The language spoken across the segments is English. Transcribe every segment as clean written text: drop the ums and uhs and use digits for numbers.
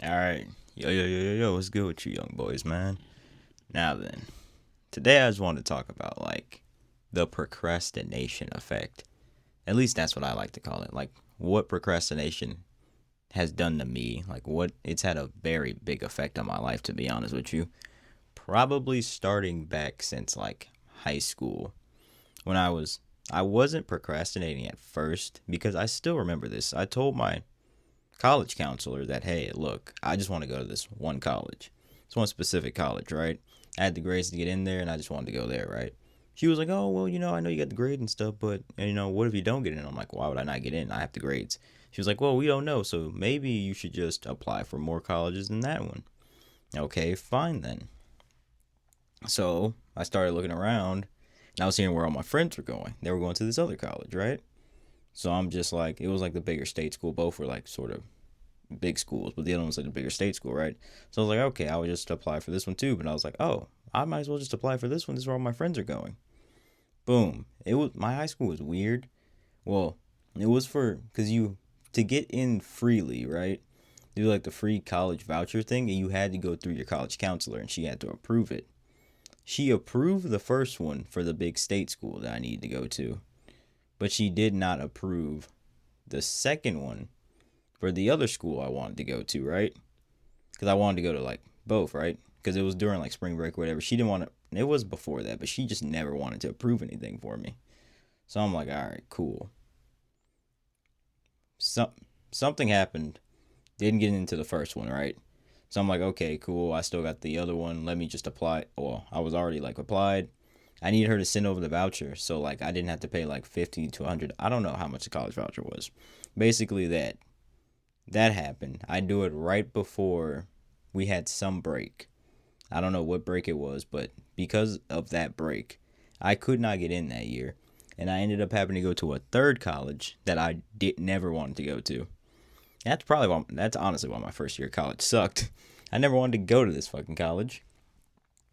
All right. Yo, what's good with you young boys, man? Now then, today I just wanted to talk about the procrastination effect. At least that's what I like to call it. Like what procrastination has done to me. Like what it's had a very big effect on my life, to be honest with you. Probably starting back since high school when I wasn't procrastinating at first because I still remember this. I told my college counselor that, hey, look, I just want to go to this one college. It's one specific college, right? I had the grades to get in there and I just wanted to go there, right? She was like, oh, well, I know you got the grade and stuff, but, what if you don't get in? I'm like, why would I not get in? I have the grades. She was like, well, we don't know, so maybe you should just apply for more colleges than that one. Okay, fine then. So I started looking around and I was seeing where all my friends were going. They were going to this other college, right? So I'm just like, it was like the bigger state school. Both were like sort of big schools, but the other one's like a bigger state school, right? So I was like, okay, I would just apply for this one too. But I was like, oh, I might as well just apply for this one. This is where all my friends are going. Boom. It was my high school was weird. Well, it was for because you to get in freely, right? Do like the free college voucher thing, and you had to go through your college counselor, and she had to approve it. She approved the first one for the big state school that I needed to go to, but she did not approve the second one for the other school I wanted to go to, right? Because I wanted to go to both, right? Because it was during spring break or whatever. She didn't want to. It was before that, but she just never wanted to approve anything for me. So I'm like, all right, cool. Some something happened. Didn't get into the first one, right? So I'm like, okay, cool. I still got the other one. Let me just apply. Well, I was already applied. I needed her to send over the voucher, so I didn't have to pay 50 to 100. I don't know how much the college voucher was. Basically, that happened. I do it right before we had some break. I don't know what break it was, but because of that break, I could not get in that year, and I ended up having to go to a third college that I did never wanted to go to. That's honestly why my first year of college sucked. I never wanted to go to this fucking college,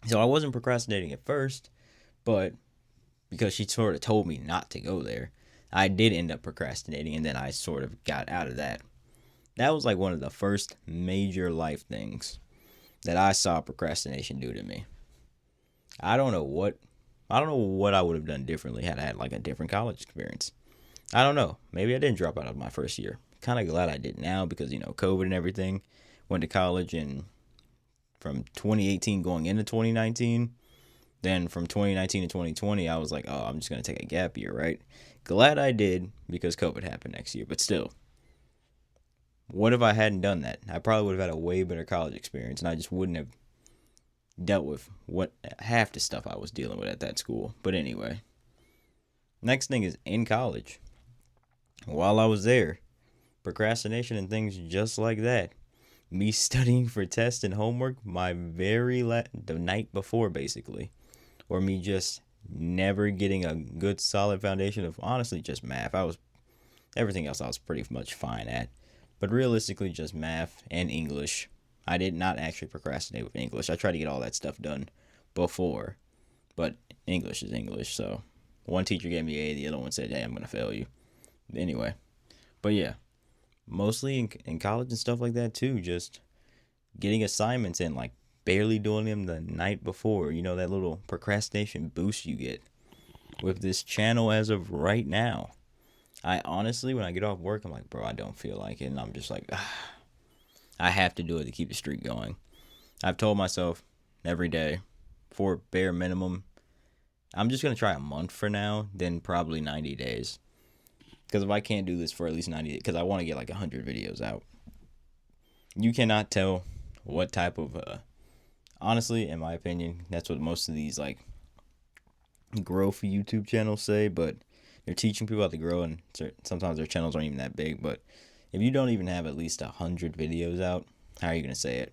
so I wasn't procrastinating at first, but because she sort of told me not to go there, I did end up procrastinating, and then I sort of got out of that. That was one of the first major life things that I saw procrastination do to me. I don't know what I don't know what I would have done differently had I had a different college experience. I don't know. Maybe I didn't drop out of my first year. Kind of glad I did now because COVID and everything. Went to college and from 2018 going into 2019. Then from 2019 to 2020, I was like, oh, I'm just gonna take a gap year, right? Glad I did because COVID happened next year, but still, what if I hadn't done that? I probably would have had a way better college experience, and I just wouldn't have dealt with what half the stuff I was dealing with at that school. But anyway, next thing is in college. While I was there, procrastination and things just like that. Me studying for tests and homework the night before basically, or me just never getting a good solid foundation of honestly just math. I was Everything else I was pretty much fine at. But realistically, just math and English. I did not actually procrastinate with English. I tried to get all that stuff done before. But English is English, so one teacher gave me A, the other one said, hey, I'm going to fail you. Anyway, but yeah, mostly in college and stuff like that too, just getting assignments in, barely doing them the night before. That little procrastination boost you get with this channel as of right now. I honestly, when I get off work, I'm like, bro, I don't feel like it. And I'm just like, I have to do it to keep the streak going. I've told myself every day, for bare minimum, I'm just going to try a month for now, then probably 90 days. Because if I can't do this for at least 90 days, because I want to get 100 videos out. You cannot tell what type of, honestly, in my opinion, that's what most of these, growth YouTube channels say, but they're teaching people how to grow, and sometimes their channels aren't even that big. But if you don't even have at least 100 videos out, how are you gonna say it?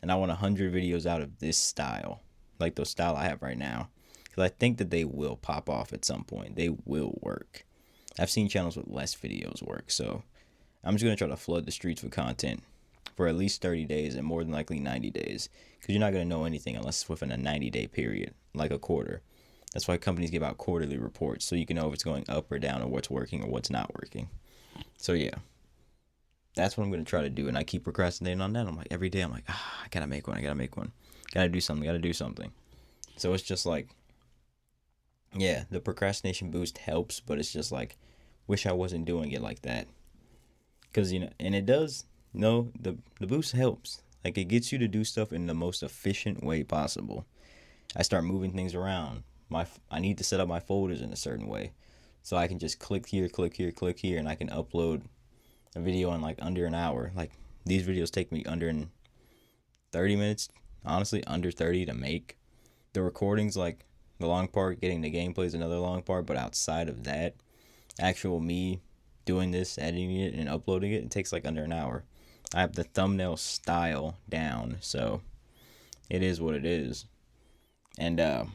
And I want 100 videos out of this style, like the style I have right now, because I think that they will pop off at some point. They will work. I've seen channels with less videos work, so I'm just gonna try to flood the streets with content for at least 30 days and more than likely 90 days, because you're not gonna know anything unless it's within a 90-day period, like a quarter. That's why companies give out quarterly reports so you can know if it's going up or down or what's working or what's not working. So yeah, that's what I'm gonna try to do. And I keep procrastinating on that. I'm like every day I'm like, I gotta make one. I gotta make one. Gotta do something. Gotta do something. So it's just like, yeah, the procrastination boost helps, but it's just like, wish I wasn't doing it like that. Cause and it does. No, the boost helps. Like it gets you to do stuff in the most efficient way possible. I start moving things around. I need to set up my folders in a certain way, so I can just click here, click here, click here, and I can upload a video in like under an hour. Like these videos take me under 30 minutes, honestly, under 30 to make. The recordings, like the long part, getting the gameplay is another long part, but outside of that, actual me doing this, editing it, and uploading it, it takes like under an hour. I have the thumbnail style down, so it is what it is. And I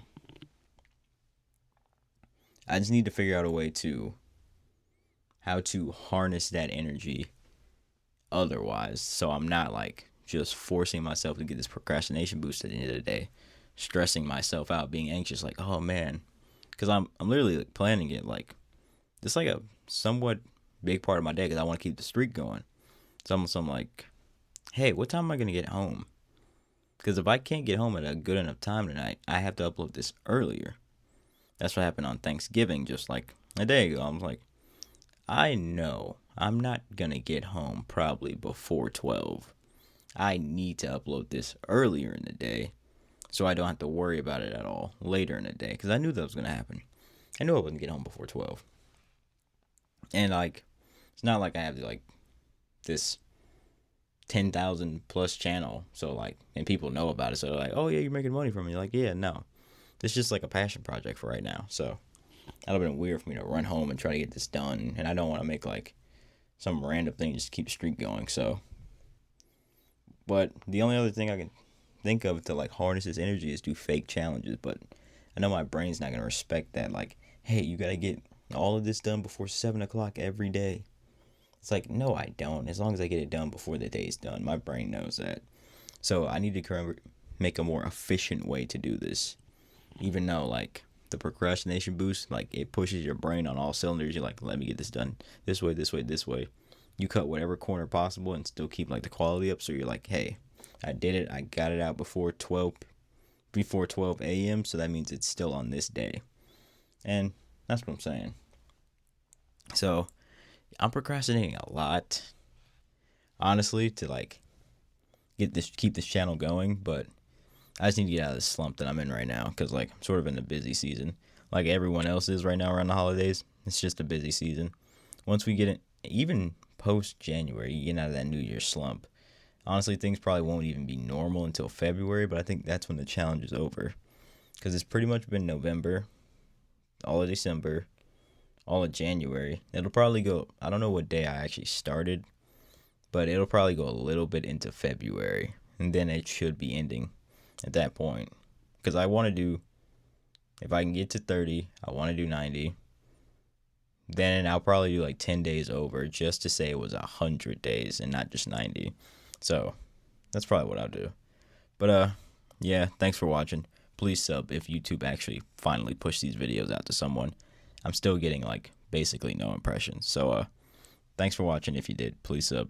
just need to figure out a way to how to harness that energy otherwise, so I'm not like just forcing myself to get this procrastination boost at the end of the day, stressing myself out, being anxious, like, oh man, because I'm literally like planning it like it's like a somewhat big part of my day because I want to keep the streak going. So I'm like, hey, what time am I gonna get home? Because if I can't get home at a good enough time tonight, I have to upload this earlier. That's what happened on Thanksgiving, just like a day ago. I was like, I know I'm not gonna get home probably before 12. I need to upload this earlier in the day so I don't have to worry about it at all later in the day because I knew that was gonna happen. I knew I wouldn't get home before 12. And like, it's not like I have like this 10,000 plus channel, so like, and people know about it, so they're like, oh yeah, you're making money from it. You're like, yeah, no, this is just like a passion project for right now. So that'd have been weird for me to run home and try to get this done, and I don't want to make like some random thing just to keep the streak going. So, but the only other thing I can think of to like harness this energy is do fake challenges. But I know my brain's not gonna respect that. Like, hey, you gotta get all of this done before 7 o'clock every day. It's like, no, I don't. As long as I get it done before the day's done, my brain knows that. So I need to make a more efficient way to do this. Even though like the procrastination boost, like it pushes your brain on all cylinders. You're like, let me get this done this way, this way, this way. You cut whatever corner possible and still keep like the quality up. So you're like, hey, I did it. I got it out before 12 a.m. So that means it's still on this day. And that's what I'm saying. So I'm procrastinating a lot, honestly, to like keep this channel going, but I just need to get out of this slump that I'm in right now because like I'm sort of in the busy season, like everyone else is right now around the holidays. It's just a busy season. Once we get it, even post January, you get out of that New Year's slump. Honestly, things probably won't even be normal until February, but I think that's when the challenge is over because it's pretty much been November, all of December, all of January. It'll probably go, I don't know what day I actually started, but it'll probably go a little bit into February, and then it should be ending at that point. Because I want to do, if I can get to 30, I want to do 90. Then I'll probably do like 10 days over just to say it was 100 days and not just 90. So that's probably what I'll do. But yeah, thanks for watching. Please sub if YouTube actually finally push these videos out to someone. I'm still getting like basically no impressions. So thanks for watching. If you did, please sub.